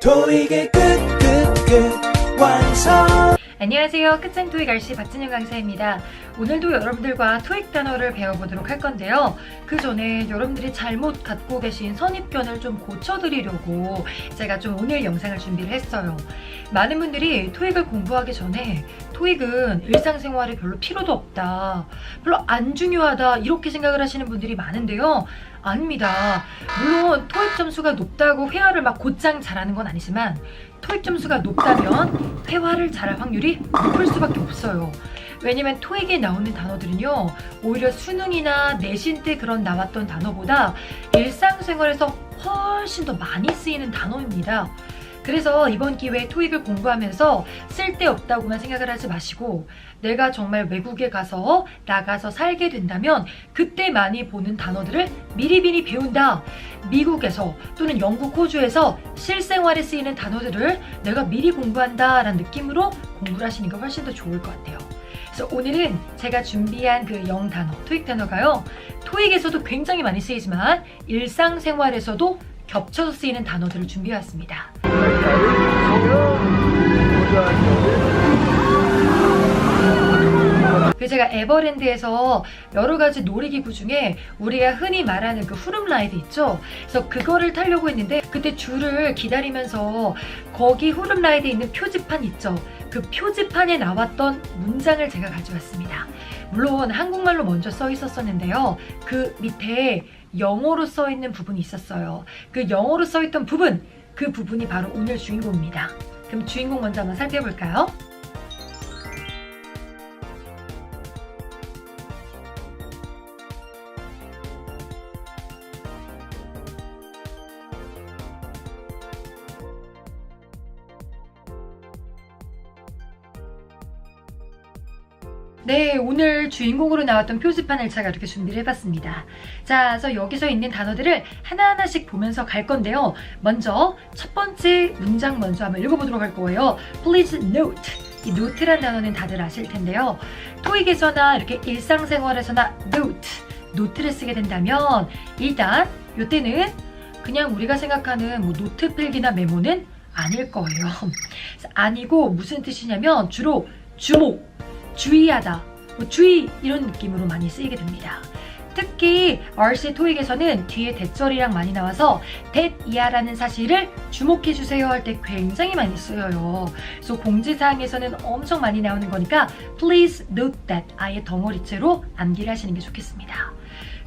토익의 끝 완성. 안녕하세요. 끝장 토익 RC 박진영 강사입니다. 오늘도 여러분들과 토익 단어를 배워보도록 할 건데요. 그 전에 여러분들이 잘못 갖고 계신 선입견을 좀 고쳐드리려고 제가 좀 오늘 영상을 준비를 했어요. 많은 분들이 토익을 공부하기 전에 토익은 일상생활에 별로 필요도 없다, 별로 안 중요하다 이렇게 생각을 하시는 분들이 많은데요. 아닙니다. 물론 토익 점수가 높다고 회화를 막 곧장 잘하는 건 아니지만 토익 점수가 높다면 회화를 잘할 확률이 높을 수밖에 없어요. 왜냐면 토익에 나오는 단어들은요, 오히려 수능이나 내신 때 그런 나왔던 단어보다 일상생활에서 훨씬 더 많이 쓰이는 단어입니다. 그래서 이번 기회에 토익을 공부하면서 쓸데없다고만 생각을 하지 마시고, 내가 정말 외국에 가서 나가서 살게 된다면 그때 많이 보는 단어들을 미리미리 배운다. 미국에서 또는 영국, 호주에서 실생활에 쓰이는 단어들을 내가 미리 공부한다 라는 느낌으로 공부를 하시는 게 훨씬 더 좋을 것 같아요. 그래서 오늘은 제가 준비한 그 영단어, 토익 단어가요, 토익에서도 굉장히 많이 쓰이지만 일상생활에서도 겹쳐서 쓰이는 단어들을 준비해왔습니다. 제가 에버랜드에서 여러 가지 놀이기구 중에 우리가 흔히 말하는 그 후룸라이드 있죠? 그래서 그거를 타려고 했는데 그때 줄을 기다리면서 거기 후룸라이드에 있는 표지판 있죠? 그 표지판에 나왔던 문장을 제가 가져왔습니다. 물론 한국말로 먼저 써 있었었는데요. 그 밑에 영어로 써 있는 부분이 있었어요. 그 영어로 써 있던 부분, 그 부분이 바로 오늘 주인공입니다. 그럼 주인공 먼저 한번 살펴볼까요? 네, 오늘 주인공으로 나왔던 표지판을 제가 이렇게 준비를 해봤습니다. 자, 그래서 여기서 있는 단어들을 하나하나씩 보면서 갈 건데요. 먼저 첫 번째 문장 먼저 한번 읽어보도록 할 거예요. Please note. 이 note란 단어는 다들 아실 텐데요. 토익에서나 이렇게 일상생활에서나 노트를 쓰게 된다면 일단 이때는 그냥 우리가 생각하는 뭐 노트 필기나 메모는 아닐 거예요. 아니고 무슨 뜻이냐면 주로 주목, 주의하다, 주의 이런 느낌으로 많이 쓰이게 됩니다. 특히 RC 토익에서는 뒤에 대절이랑 많이 나와서 that이야라는 사실을 주목해주세요 할 때 굉장히 많이 쓰여요. 그래서 공지사항에서는 엄청 많이 나오는 거니까 please note that 아예 덩어리째로 암기를 하시는 게 좋겠습니다.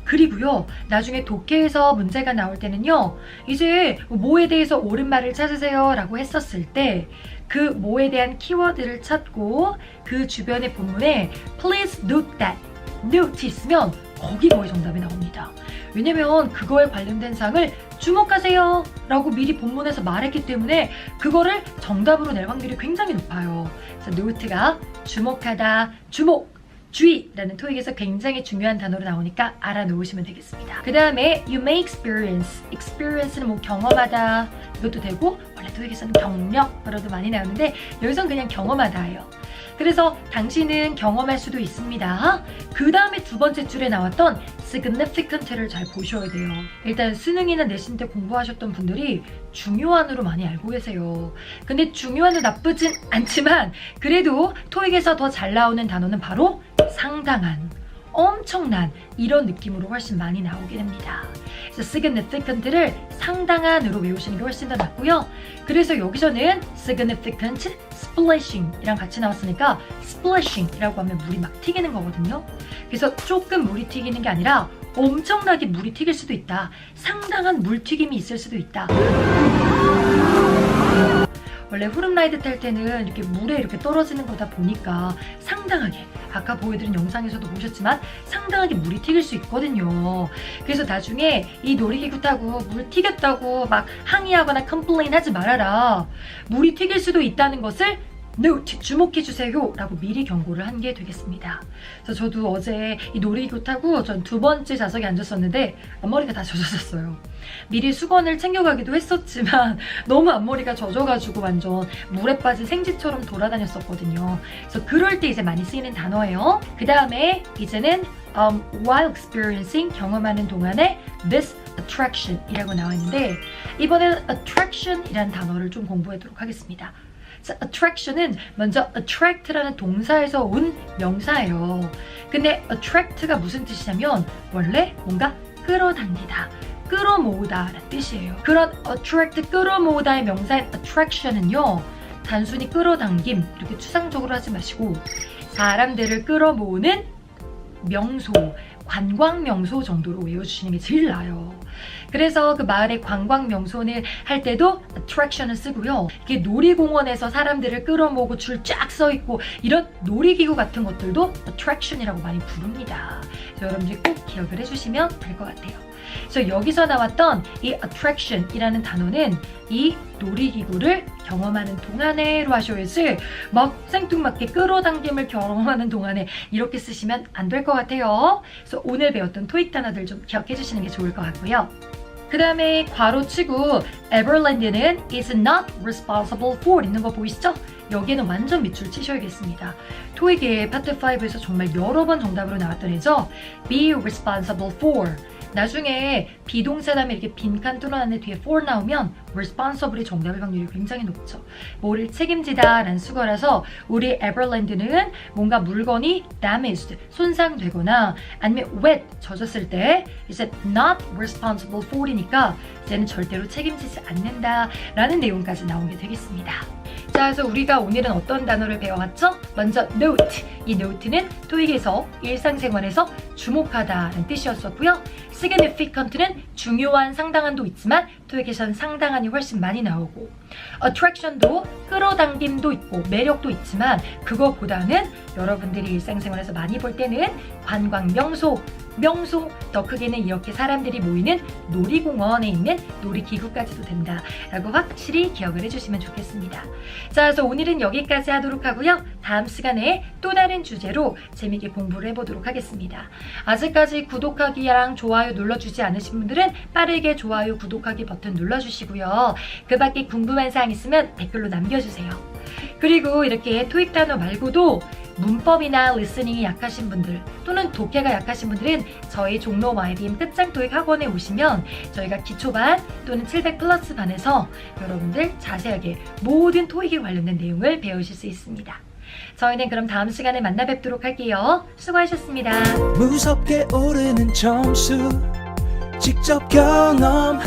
그리고요, 나중에 독해에서 문제가 나올 때는요, 이제 뭐에 대해서 옳은 말을 찾으세요 라고 했었을 때 그 뭐에 대한 키워드를 찾고 그 주변의 본문에 please note that, note 있으면 거기 거의 정답이 나옵니다. 왜냐면 그거에 관련된 사항을 주목하세요 라고 미리 본문에서 말했기 때문에 그거를 정답으로 낼 확률이 굉장히 높아요. 그래서 note가 주목하다, 주목, 주의라는 토익에서 굉장히 중요한 단어로 나오니까 알아놓으시면 되겠습니다. 그 다음에 you may experience는 뭐 경험하다 이것도 되고, 원래 토익에서는 경력으로도 많이 나오는데 여기서는 그냥 경험하다예요. 그래서 당신은 경험할 수도 있습니다. 그 다음에 두 번째 줄에 나왔던 significant를 잘 보셔야 돼요. 일단 수능이나 내신 때 공부하셨던 분들이 중요한으로 많이 알고 계세요. 근데 중요한은 나쁘진 않지만 그래도 토익에서 더 잘 나오는 단어는 바로 상당한, 엄청난 이런 느낌으로 훨씬 많이 나오게 됩니다. 그래서 significant를 상당한으로 외우시는 게 훨씬 더 낫고요. 그래서 여기서는 significant, splashing 이랑 같이 나왔으니까 splashing이라고 하면 물이 막 튀기는 거거든요. 그래서 조금 물이 튀기는 게 아니라 엄청나게 물이 튀길 수도 있다. 상당한 물튀김이 있을 수도 있다. 원래 후룸라이드 탈 때는 이렇게 물에 이렇게 떨어지는 거다 보니까 상당하게, 아까 보여드린 영상에서도 보셨지만 상당하게 물이 튀길 수 있거든요. 그래서 나중에 이 놀이기구 타고 물 튀겼다고 막 항의하거나 컴플레인 하지 말아라. 물이 튀길 수도 있다는 것을 note, 주목해주세요 라고 미리 경고를 한 게 되겠습니다. 그래서 저도 어제 이 놀이기구 타고 전 두 번째 좌석에 앉았었는데 앞머리가 다 젖었었어요. 미리 수건을 챙겨가기도 했었지만 너무 앞머리가 젖어가지고 완전 물에 빠진 생쥐처럼 돌아다녔었거든요. 그래서 그럴 때 이제 많이 쓰이는 단어예요. 그 다음에 이제는 while experiencing 경험하는 동안에 this attraction 이라고 나와 있는데 이번에는 attraction 이라는 단어를 좀 공부하도록 하겠습니다. 자, attraction은 먼저 attract라는 동사에서 온 명사예요. 근데 attract가 무슨 뜻이냐면 원래 뭔가 끌어당기다, 끌어모으다 라는 뜻이에요. 그런 attract, 끌어모으다의 명사인 attraction은요 단순히 끌어당김 이렇게 추상적으로 하지 마시고 사람들을 끌어모으는 명소, 관광 명소 정도로 외워주시는 게 제일 나아요. 그래서 그 마을의 관광 명소를 할 때도 attraction을 쓰고요. 이게 놀이공원에서 사람들을 끌어모으고 줄 쫙 서 있고 이런 놀이기구 같은 것들도 attraction이라고 많이 부릅니다. 여러분들이 꼭 기억을 해주시면 될 것 같아요. 그래서 여기서 나왔던 이 attraction이라는 단어는 이 놀이기구를 경험하는 동안에로 하셔야지 막 생뚱맞게 끌어당김을 경험하는 동안에 이렇게 쓰시면 안 될 것 같아요. 그래서 오늘 배웠던 토익 단어들 좀 기억해 주시는 게 좋을 것 같고요. 그 다음에 괄호치고 Everland는 is not responsible for 있는 거 보이시죠? 여기에는 완전 밑줄 치셔야겠습니다. 토익의 파트 5에서 정말 여러 번 정답으로 나왔던 애죠. be responsible for 나중에 비동사 다음에 이렇게 빈칸 뚫어놨는데 뒤에 for 나오면 responsible이 정답일 확률이 굉장히 높죠. 뭐를 책임지다 라는 수거라서 우리 Everland는 뭔가 물건이 damaged, 손상되거나 아니면 wet, 젖었을 때 이제 not responsible for이니까 이제는 절대로 책임지지 않는다 라는 내용까지 나온 게 되겠습니다. 자, 그래서 우리가 오늘은 어떤 단어를 배워왔죠? 먼저 note. 이 note는 토익에서 일상생활에서 주목하다라는 뜻이었었고요. significant는 중요한, 상당한도 있지만 토익에서는 상당한이 훨씬 많이 나오고 attraction도 끌어당김도 있고 매력도 있지만 그거보다는 여러분들이 일상생활에서 많이 볼 때는 관광 명소, 더 크게는 이렇게 사람들이 모이는 놀이공원에 있는 놀이기구까지도 된다라고 확실히 기억을 해주시면 좋겠습니다. 자, 그래서 오늘은 여기까지 하도록 하고요. 다음 시간에 또 다른 주제로 재미있게 공부를 해보도록 하겠습니다. 아직까지 구독하기랑 좋아요 눌러주지 않으신 분들은 빠르게 좋아요, 구독하기 버튼 눌러주시고요. 그 밖에 궁금한 사항 있으면 댓글로 남겨주세요. 그리고 이렇게 토익 단어 말고도 문법이나 리스닝이 약하신 분들 또는 독해가 약하신 분들은 저희 종로 YBM 끝장 토익 학원에 오시면 저희가 기초반 또는 700 플러스 반에서 여러분들 자세하게 모든 토익에 관련된 내용을 배우실 수 있습니다. 저희는 그럼 다음 시간에 만나 뵙도록 할게요. 수고하셨습니다. 무섭게 오르는 점수 직접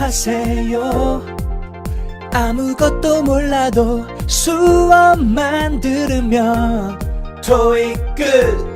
경험하세요. 아무것도 몰라도 수업만 들으면 토익 끝